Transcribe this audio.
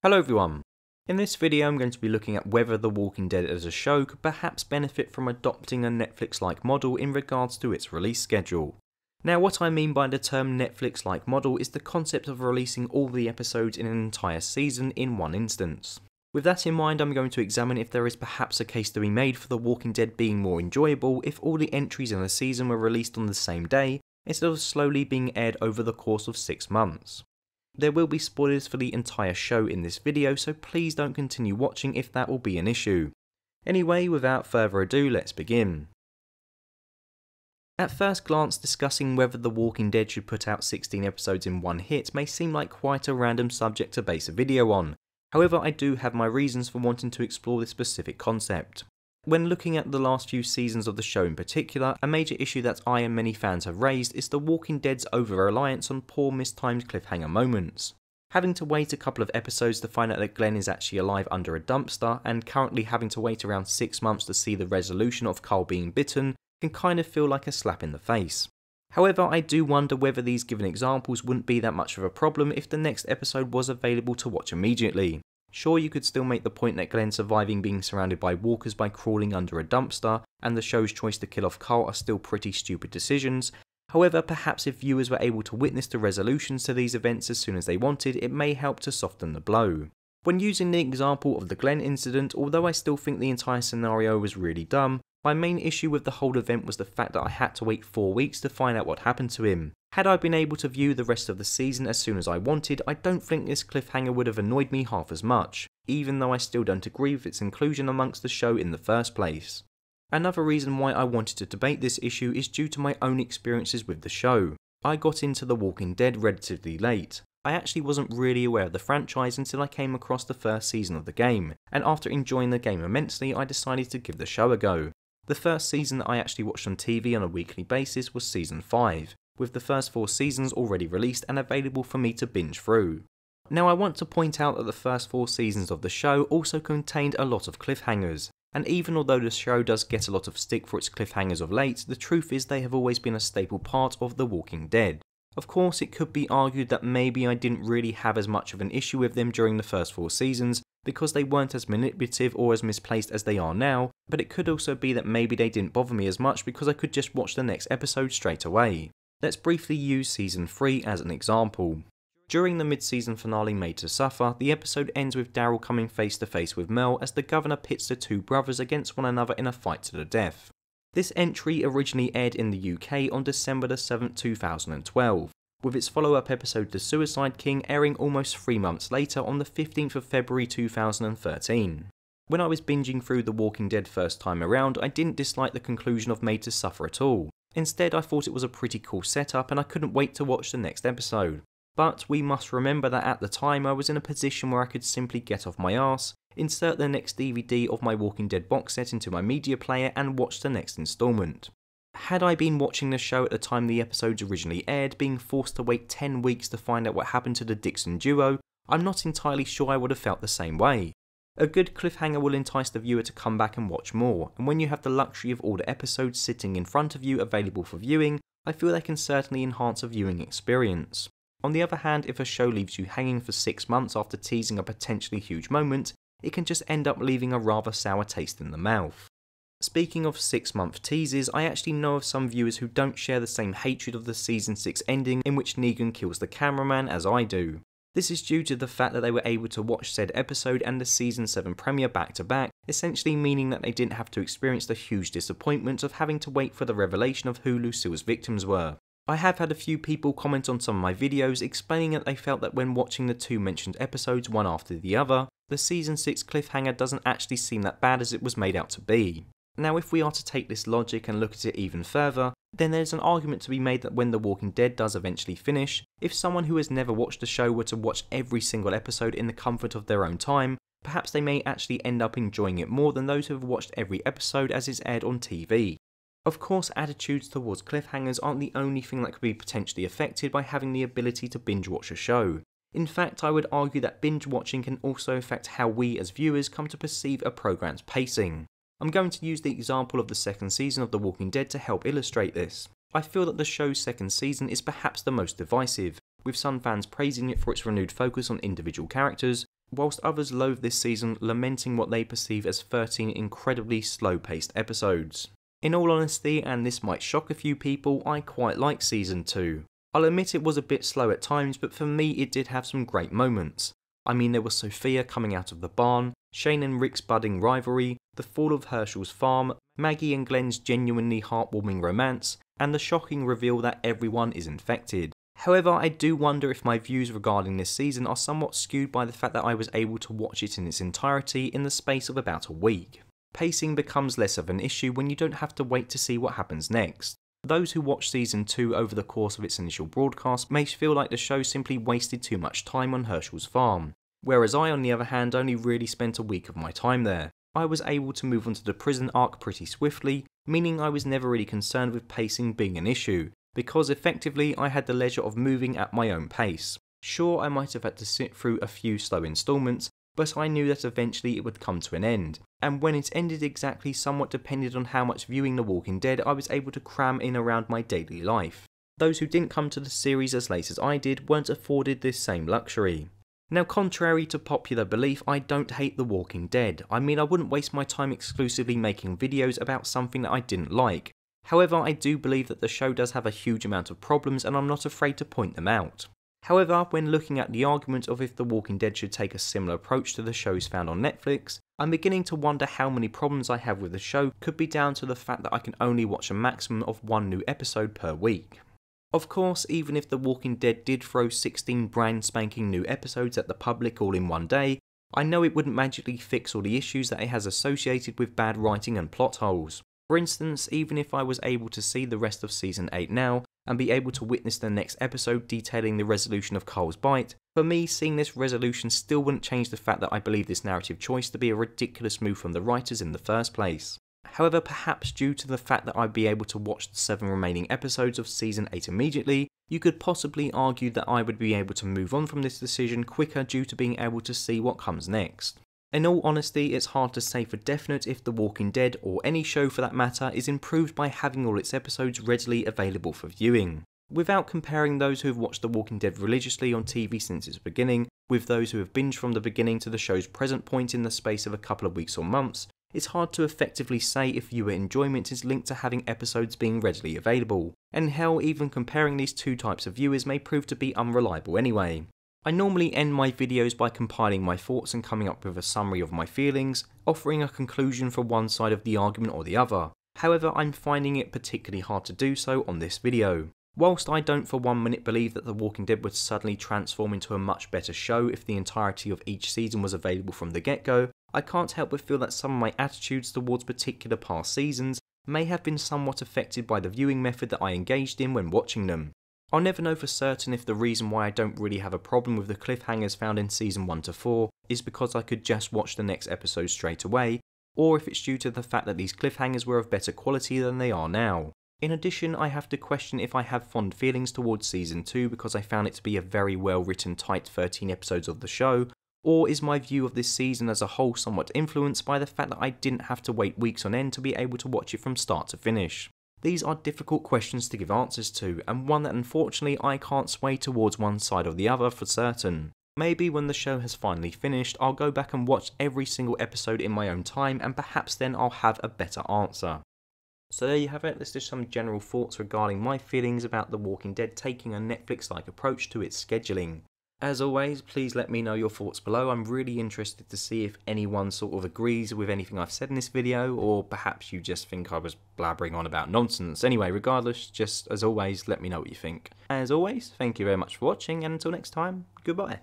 Hello everyone. In this video I'm going to be looking at whether The Walking Dead as a show could perhaps benefit from adopting a Netflix-like model in regards to its release schedule. Now what I mean by the term Netflix-like model is the concept of releasing all the episodes in an entire season in one instance. With that in mind, I'm going to examine if there is perhaps a case to be made for The Walking Dead being more enjoyable if all the entries in a season were released on the same day instead of slowly being aired over the course of 6 months. There will be spoilers for the entire show in this video, so please don't continue watching if that will be an issue. Anyway, without further ado, let's begin. At first glance, discussing whether The Walking Dead should put out 16 episodes in one hit may seem like quite a random subject to base a video on. However, I do have my reasons for wanting to explore this specific concept. When looking at the last few seasons of the show in particular, a major issue that I and many fans have raised is The Walking Dead's over-reliance on poor mistimed cliffhanger moments. Having to wait a couple of episodes to find out that Glenn is actually alive under a dumpster, and currently having to wait around 6 months to see the resolution of Carl being bitten, can kind of feel like a slap in the face. However, I do wonder whether these given examples wouldn't be that much of a problem if the next episode was available to watch immediately. Sure, you could still make the point that Glenn surviving being surrounded by walkers by crawling under a dumpster, and the show's choice to kill off Carl are still pretty stupid decisions. However, perhaps if viewers were able to witness the resolutions to these events as soon as they wanted, it may help to soften the blow. When using the example of the Glenn incident, although I still think the entire scenario was really dumb, my main issue with the whole event was the fact that I had to wait 4 weeks to find out what happened to him. Had I been able to view the rest of the season as soon as I wanted, I don't think this cliffhanger would have annoyed me half as much, even though I still don't agree with its inclusion amongst the show in the first place. Another reason why I wanted to debate this issue is due to my own experiences with the show. I got into The Walking Dead relatively late. I actually wasn't really aware of the franchise until I came across the first season of the game, and after enjoying the game immensely, I decided to give the show a go. The first season that I actually watched on TV on a weekly basis was Season 5, with the first 4 seasons already released and available for me to binge through. Now I want to point out that the first 4 seasons of the show also contained a lot of cliffhangers, and even although the show does get a lot of stick for its cliffhangers of late, the truth is they have always been a staple part of The Walking Dead. Of course, it could be argued that maybe I didn't really have as much of an issue with them during the first 4 seasons, because they weren't as manipulative or as misplaced as they are now, but it could also be that maybe they didn't bother me as much because I could just watch the next episode straight away. Let's briefly use Season 3 as an example. During the mid-season finale Made to Suffer, the episode ends with Daryl coming face to face with Mel as the governor pits the 2 brothers against one another in a fight to the death. This entry originally aired in the UK on December 7th, 2012, with its follow-up episode The Suicide King airing almost 3 months later on the 15th of February 2013. When I was binging through The Walking Dead first time around, I didn't dislike the conclusion of Made to Suffer at all. Instead, I thought it was a pretty cool setup and I couldn't wait to watch the next episode. But we must remember that at the time I was in a position where I could simply get off my arse, insert the next DVD of my Walking Dead box set into my media player and watch the next installment. Had I been watching the show at the time the episodes originally aired, being forced to wait 10 weeks to find out what happened to the Dixon duo, I'm not entirely sure I would have felt the same way. A good cliffhanger will entice the viewer to come back and watch more, and when you have the luxury of all the episodes sitting in front of you available for viewing, I feel they can certainly enhance a viewing experience. On the other hand, if a show leaves you hanging for 6 months after teasing a potentially huge moment, it can just end up leaving a rather sour taste in the mouth. Speaking of 6-month teases, I actually know of some viewers who don't share the same hatred of the Season 6 ending in which Negan kills the cameraman as I do. This is due to the fact that they were able to watch said episode and the Season 7 premiere back to back, essentially meaning that they didn't have to experience the huge disappointment of having to wait for the revelation of who Lucille's victims were. I have had a few people comment on some of my videos explaining that they felt that when watching the 2 mentioned episodes one after the other, the Season 6 cliffhanger doesn't actually seem that bad as it was made out to be. Now if we are to take this logic and look at it even further, then there's an argument to be made that when The Walking Dead does eventually finish, if someone who has never watched the show were to watch every single episode in the comfort of their own time, perhaps they may actually end up enjoying it more than those who have watched every episode as it's aired on TV. Of course, attitudes towards cliffhangers aren't the only thing that could be potentially affected by having the ability to binge watch a show. In fact, I would argue that binge watching can also affect how we as viewers come to perceive a program's pacing. I'm going to use the example of the 2nd season of The Walking Dead to help illustrate this. I feel that the show's 2nd season is perhaps the most divisive, with some fans praising it for its renewed focus on individual characters, whilst others loathe this season, lamenting what they perceive as 13 incredibly slow-paced episodes. In all honesty, and this might shock a few people, I quite like Season 2. I'll admit it was a bit slow at times, but for me it did have some great moments. I mean, there was Sophia coming out of the barn, Shane and Rick's budding rivalry, the fall of Herschel's farm, Maggie and Glenn's genuinely heartwarming romance, and the shocking reveal that everyone is infected. However, I do wonder if my views regarding this season are somewhat skewed by the fact that I was able to watch it in its entirety in the space of about a week. Pacing becomes less of an issue when you don't have to wait to see what happens next. Those who watch Season 2 over the course of its initial broadcast may feel like the show simply wasted too much time on Herschel's farm, whereas I on the other hand only really spent a week of my time there. I was able to move on to the prison arc pretty swiftly, meaning I was never really concerned with pacing being an issue, because effectively I had the leisure of moving at my own pace. Sure, I might have had to sit through a few slow installments, but I knew that eventually it would come to an end, and when it ended exactly somewhat depended on how much viewing The Walking Dead I was able to cram in around my daily life. Those who didn't come to the series as late as I did weren't afforded this same luxury. Now, contrary to popular belief, I don't hate The Walking Dead. I mean, I wouldn't waste my time exclusively making videos about something that I didn't like. However, I do believe that the show does have a huge amount of problems and I'm not afraid to point them out. However, when looking at the argument of if The Walking Dead should take a similar approach to the shows found on Netflix, I'm beginning to wonder how many problems I have with the show could be down to the fact that I can only watch a maximum of one new episode per week. Of course, even if The Walking Dead did throw 16 brand spanking new episodes at the public all in one day, I know it wouldn't magically fix all the issues that it has associated with bad writing and plot holes. For instance, even if I was able to see the rest of Season 8 now, and be able to witness the next episode detailing the resolution of Carl's bite, for me seeing this resolution still wouldn't change the fact that I believe this narrative choice to be a ridiculous move from the writers in the first place. However, perhaps due to the fact that I'd be able to watch the 7 remaining episodes of Season 8 immediately, you could possibly argue that I would be able to move on from this decision quicker due to being able to see what comes next. In all honesty, it's hard to say for definite if The Walking Dead, or any show for that matter, is improved by having all its episodes readily available for viewing. Without comparing those who have watched The Walking Dead religiously on TV since its beginning, with those who have binged from the beginning to the show's present point in the space of a couple of weeks or months, it's hard to effectively say if viewer enjoyment is linked to having episodes being readily available, and hell, even comparing these two types of viewers may prove to be unreliable anyway. I normally end my videos by compiling my thoughts and coming up with a summary of my feelings, offering a conclusion for one side of the argument or the other. However, I'm finding it particularly hard to do so on this video. Whilst I don't for 1 minute believe that The Walking Dead would suddenly transform into a much better show if the entirety of each season was available from the get-go, I can't help but feel that some of my attitudes towards particular past seasons may have been somewhat affected by the viewing method that I engaged in when watching them. I'll never know for certain if the reason why I don't really have a problem with the cliffhangers found in Season 1 to 4 is because I could just watch the next episode straight away, or if it's due to the fact that these cliffhangers were of better quality than they are now. In addition, I have to question if I have fond feelings towards Season 2 because I found it to be a very well written tight 13 episodes of the show, or is my view of this season as a whole somewhat influenced by the fact that I didn't have to wait weeks on end to be able to watch it from start to finish? These are difficult questions to give answers to, and one that unfortunately I can't sway towards one side or the other for certain. Maybe when the show has finally finished, I'll go back and watch every single episode in my own time, and perhaps then I'll have a better answer. So there you have it, there's just some general thoughts regarding my feelings about The Walking Dead taking a Netflix-like approach to its scheduling. As always, please let me know your thoughts below. I'm really interested to see if anyone sort of agrees with anything I've said in this video, or perhaps you just think I was blabbering on about nonsense. Anyway, regardless, just as always, let me know what you think. As always, thank you very much for watching, and until next time, goodbye.